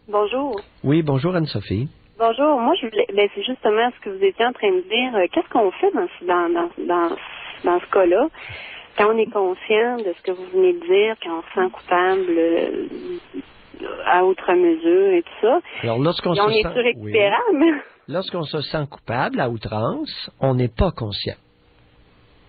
Bonjour. Oui, bonjour Anne-Sophie. Bonjour. Moi, c'est justement ce que vous étiez en train de dire. Qu'est-ce qu'on fait dans ce cas-là, quand on est conscient de ce que vous venez de dire, quand on se sent coupable à outre mesure et tout ça? Alors, lorsqu'on on est récupérable. Oui. Lorsqu'on se sent coupable à outrance, on n'est pas conscient.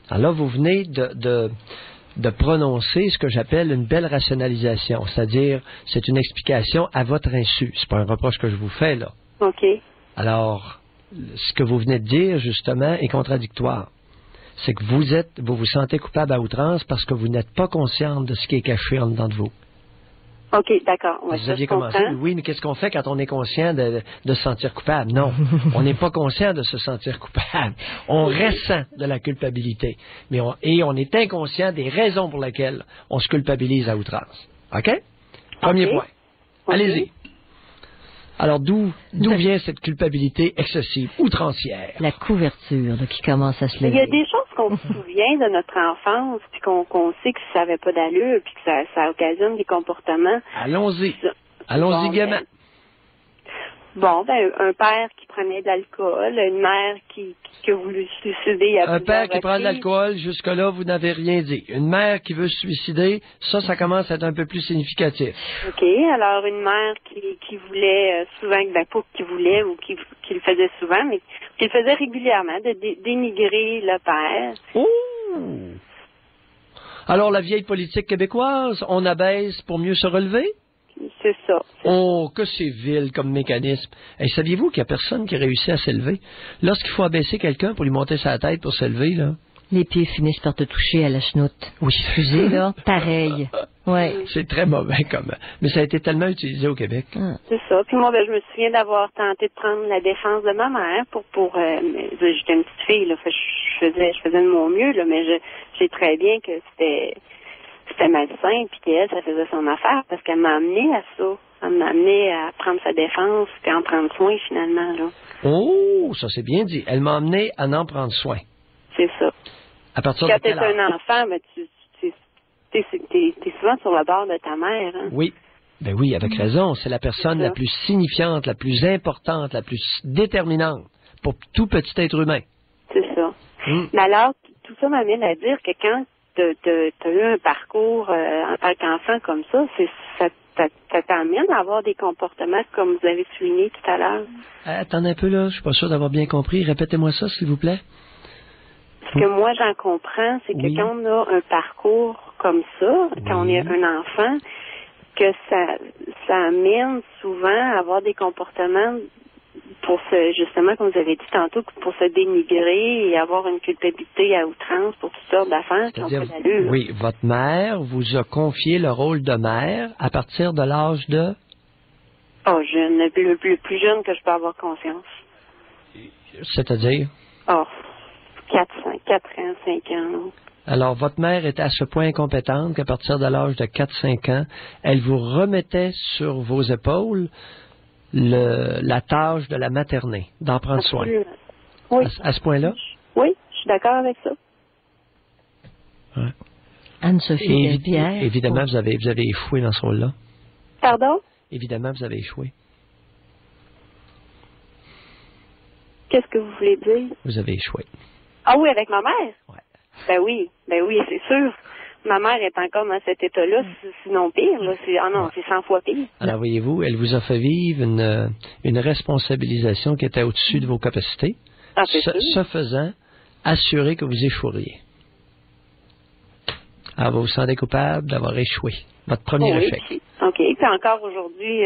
Alors là, vous venez de prononcer ce que j'appelle une belle rationalisation, c'est-à-dire c'est une explication à votre insu. C'est pas un reproche que je vous fais, là. OK. Alors, ce que vous venez de dire, justement, est contradictoire. C'est que vous vous sentez coupable à outrance parce que vous n'êtes pas consciente de ce qui est caché en dedans de vous. OK, d'accord. Ouais, vous aviez commencé, oui, mais qu'est-ce qu'on fait quand on est conscient de se sentir coupable? Non, on n'est pas conscient de se sentir coupable. On ressent de la culpabilité, et on est inconscient des raisons pour lesquelles on se culpabilise à outrance. OK? Premier point. Allez-y. Alors, d'où vient cette culpabilité excessive, outrancière? La couverture qui commence à se lever. Il y a des choses qu'on se souvient de notre enfance, puis qu'on sait que ça n'avait pas d'allure, puis que ça occasionne des comportements. Allons-y. Allons-y gaiement. Un père qui prenait de l'alcool, une mère qui a voulu se suicider. Un père qui prend de l'alcool, jusque-là, vous n'avez rien dit. Une mère qui veut se suicider, ça commence à être un peu plus significatif. OK. Alors, une mère qui voulait souvent, pas qui voulait ou qui le faisait souvent, mais qui le faisait régulièrement, de dénigrer le père. Oh! Alors, la vieille politique québécoise, on abaisse pour mieux se relever? C'est ça. Oh, que c'est vil comme mécanisme. Et saviez-vous qu'il n'y a personne qui réussit à s'élever? Lorsqu'il faut abaisser quelqu'un pour lui monter sa tête pour s'élever, là. Les pieds finissent par te toucher à la chenoute. Oui. Excusez, là. Pareil. Ouais. C'est très mauvais mais ça a été tellement utilisé au Québec. C'est ça. Puis moi, je me souviens d'avoir tenté de prendre la défense de ma mère j'étais une petite fille, là. Je faisais de mon mieux, là, mais je sais très bien que c'était malsain, puis qu'elle, ça faisait son affaire, parce qu'elle m'a amené à ça. Elle m'a amené à prendre sa défense, puis à en prendre soin, finalement, là. Oh, ça c'est bien dit. Elle m'a amené à en prendre soin. C'est ça. À partir de quand quel âge? Quand t'es un enfant, ben, t'es souvent sur le bord de ta mère, hein? Oui. Ben oui, avec raison. C'est la personne la plus signifiante, la plus importante, la plus déterminante pour tout petit être humain. C'est ça. Mais alors, tout ça m'amène à dire que quand t'as eu un parcours en tant qu'enfant comme ça ça t'amène à avoir des comportements comme vous avez souligné tout à l'heure. Attendez un peu là, je suis pas sûr d'avoir bien compris. Répétez-moi ça, s'il vous plaît. Ce que moi j'en comprends, c'est que quand on a un parcours comme ça, quand on est un enfant, que ça amène souvent à avoir des comportements pour justement, comme vous avez dit tantôt, pour se dénigrer et avoir une culpabilité à outrance pour toutes sortes d'affaires qui ont pas d'allure. Oui, votre mère vous a confié le rôle de mère à partir de l'âge de? Oh, jeune, le plus jeune que je peux avoir conscience. C'est-à-dire? Oh, 4 ans, 5 ans. Alors, votre mère était à ce point incompétente qu'à partir de l'âge de 4-5 ans, elle vous remettait sur vos épaules la tâche de la materner, d'en prendre soin. Oui. À ce point-là? Oui, je suis d'accord avec ça. Ouais. Anne-Sophie et Pierre. Évidemment, vous avez échoué dans ce rôle-là. Pardon? Évidemment, vous avez échoué. Qu'est-ce que vous voulez dire? Vous avez échoué. Ah oui, avec ma mère? Ouais. Ben oui, c'est sûr. Ma mère est encore dans cet état-là, sinon pire. Là. C'est 100 fois pire. Alors, voyez-vous, elle vous a fait vivre une responsabilisation qui était au-dessus de vos capacités. Ce faisant, assurez que vous échoueriez. Alors, vous vous sentez coupable d'avoir échoué. Votre premier échec. OK. Puis encore aujourd'hui,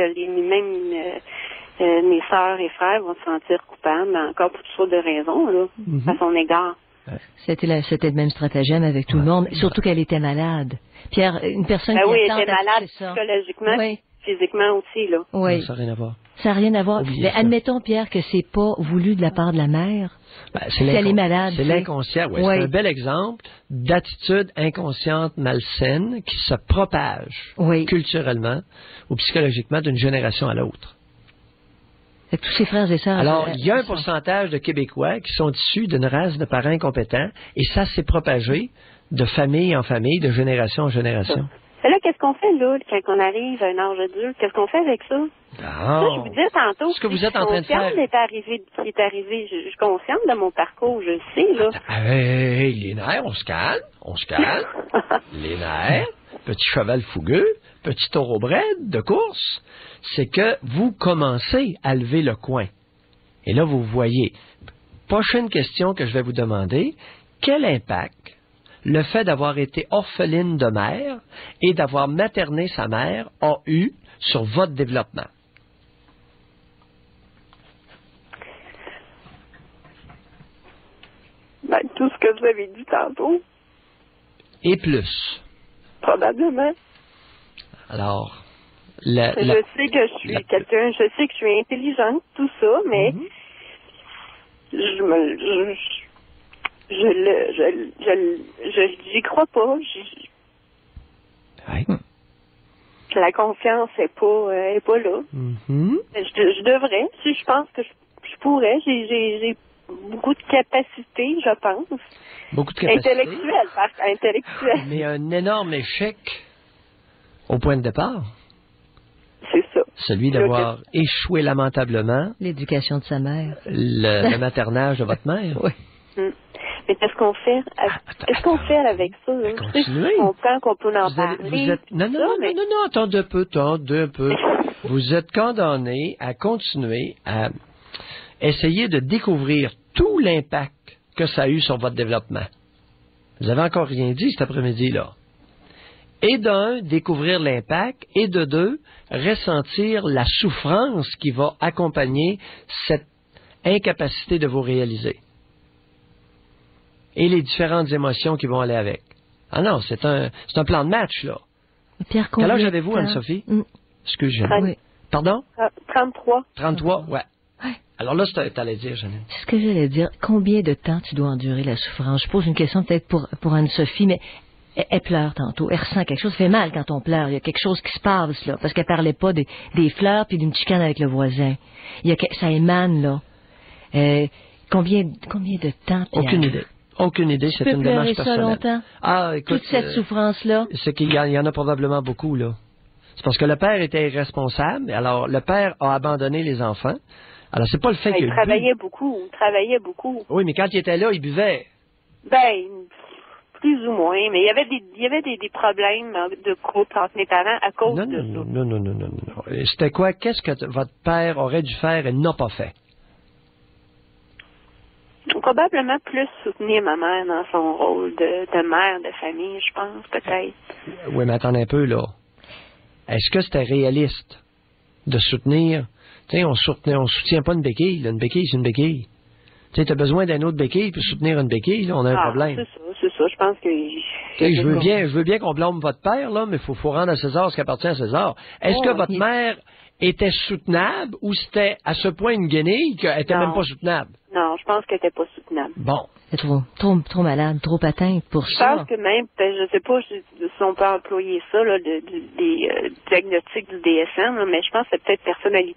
mes sœurs et frères vont se sentir coupables, encore pour toutes sortes de raisons, là, à son égard. C'était le même stratagème avec tout le monde, surtout qu'elle était malade. Pierre, une personne qui elle était malade psychologiquement, physiquement aussi, là. Oui. Ça n'a rien à voir. Ça n'a rien à voir. Mais admettons, Pierre, que c'est pas voulu de la part de la mère. Si elle est malade. C'est l'inconscient, oui. C'est un bel exemple d'attitude inconsciente malsaine qui se propage culturellement ou psychologiquement d'une génération à l'autre. Avec tous ses frères et sœurs. Alors, il y a un pourcentage de Québécois qui sont issus d'une race de parents incompétents et ça s'est propagé de famille en famille, de génération en génération. Et là, qu'est-ce qu'on fait là, quand on arrive à un âge adulte? Qu'est-ce qu'on fait avec ça? Ça, je vous disais tantôt. Ce que vous êtes en train de faire. Je suis consciente qui est arrivé. Je suis consciente de mon parcours, je le sais, là. Hey, les nerfs, on se calme. Les nerfs, petit cheval fougueux, petit taureau braide de course, c'est que vous commencez à lever le coin. Et là, vous voyez. Prochaine question que je vais vous demander, quel impact le fait d'avoir été orpheline de mère et d'avoir materné sa mère a eu sur votre développement? Ben, tout ce que vous avez dit tantôt. Et plus. Probablement. Alors, je sais que je suis quelqu'un, je sais que je suis intelligente, tout ça, mais j'y crois pas. Oui. La confiance est pas là. Je devrais, si je pense que je pourrais, j'ai beaucoup de capacités, je pense. Beaucoup de capacités. Intellectuelles. Mais un énorme échec au point de départ. C'est ça. Celui d'avoir échoué lamentablement. L'éducation de sa mère. Le maternage de votre mère. Oui. Mais qu'est-ce qu'on fait? Qu'est-ce qu'on fait avec ça? Continuez. On comprend qu'on peut en parler. Non, attendez un peu. Vous êtes condamné à continuer à essayer de découvrir tout l'impact que ça a eu sur votre développement. Vous avez encore rien dit cet après-midi-là. Et d'un, découvrir l'impact, et de deux, ressentir la souffrance qui va accompagner cette incapacité de vous réaliser. Et les différentes émotions qui vont aller avec. Ah non, c'est un plan de match, là. Pierre, quel âge avez-vous, Anne-Sophie? Excusez-moi. Oui. Pardon? 33. 33, ouais. Alors là, t'allais dire, Janine. C'est ce que j'allais dire. Combien de temps tu dois endurer la souffrance? Je pose une question peut-être pour Anne-Sophie, mais elle pleure tantôt. Elle ressent quelque chose. Ça fait mal quand on pleure. Il y a quelque chose qui se passe, là. Parce qu'elle parlait pas des fleurs puis d'une chicane avec le voisin. Ça émane, là. Combien de temps, Pierre? Aucune idée, c'est une démarche personnelle. Ça longtemps? Ah, écoute, toute cette souffrance-là? C'est qu'il y en a probablement beaucoup, là. C'est parce que le père était irresponsable. Alors, le père a abandonné les enfants. Alors, c'est pas le fait qu'il travaillait beaucoup. Oui, mais quand il était là, il buvait. Ben, plus ou moins. Mais il y avait des problèmes de couple entre mes parents à cause de ça. Non. C'était quoi? Qu'est-ce que votre père aurait dû faire et n'a pas fait? Probablement plus soutenir ma mère dans son rôle de mère de famille, je pense, peut-être. Oui, mais attendez un peu, là. Est-ce que c'était réaliste de soutenir? Tu sais, on soutient pas une béquille. Là. Une béquille, c'est une béquille. Tu sais, t'as besoin d'un autre béquille pour soutenir une béquille, là, on a un problème. C'est ça. Je pense que... Je veux bien qu'on blâme votre père, là, mais faut rendre à César ce qui appartient à César. Est-ce que votre mère était soutenable ou c'était à ce point une guenille qu'elle était même pas soutenable? Non, je pense qu'elle était pas soutenable. Bon. C'est trop malade, trop atteinte pour ça. Je pense que même, je sais pas si on peut employer ça, là, des diagnostics du DSM, là, mais je pense que c'est peut-être personnalité.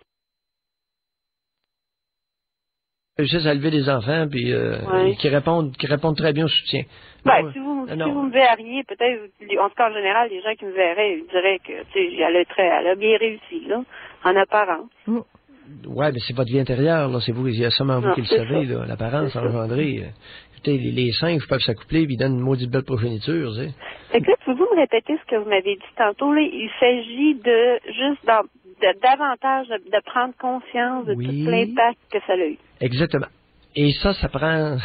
Réussissent à élever des enfants puis qui répondent très bien au soutien. Ben, si vous me verriez, peut-être, en tout cas en général, les gens qui me verraient, ils diraient que elle a bien réussi, là, en apparence. Ouais, mais c'est votre vie intérieure, là, c'est vous, il y a seulement vous qui le savez, là, l'apparence engendrée. Écoutez, les singes peuvent s'accoupler puis ils donnent une maudite belle progéniture, tu sais. Fait que là, pouvez-vous me répéter ce que vous m'avez dit tantôt, là? Il s'agit de juste davantage de prendre conscience de tout l'impact que ça a eu. Exactement. Et ça prend,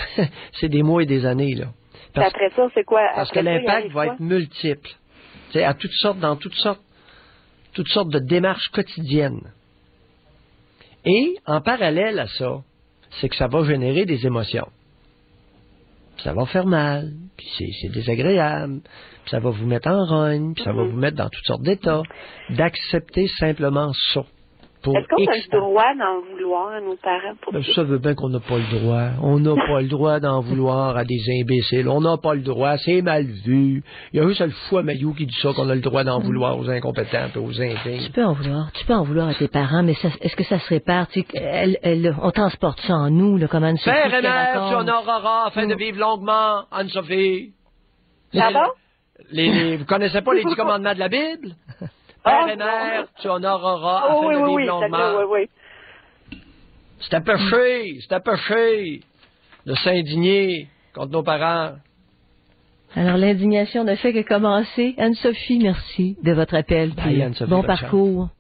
c'est des mois et des années, là. Après ça, c'est quoi? Parce que l'impact va être multiple. Tu sais, dans toutes sortes de démarches quotidiennes. Et, en parallèle à ça, c'est que ça va générer des émotions. Ça va faire mal, puis c'est désagréable, puis ça va vous mettre en rogne, puis ça va vous mettre dans toutes sortes d'états. D'accepter simplement ça. Est-ce qu'on a le droit d'en vouloir à nos parents pour ça? Ça veut bien qu'on n'a pas le droit. On n'a pas le droit d'en vouloir à des imbéciles. On n'a pas le droit. C'est mal vu. Il y a juste le fou à Maillot qui dit ça, qu'on a le droit d'en vouloir aux incompétents et aux indignes. Tu peux en vouloir à tes parents, mais est-ce que ça se répare? On transporte ça en nous, là, comme Anne-Sophie. Père et mère, tu honoreras afin de vivre longuement, Anne-Sophie. Pardon? Vous connaissez pas les 10 commandements de la Bible? Père et mère, tu honoreras afin de vivre longuement. Oui. C'est un péché de s'indigner contre nos parents. Alors, l'indignation ne fait que commencer. Anne-Sophie, merci de votre appel. Bye, Anne-Sophie, bon bonne parcours. chance.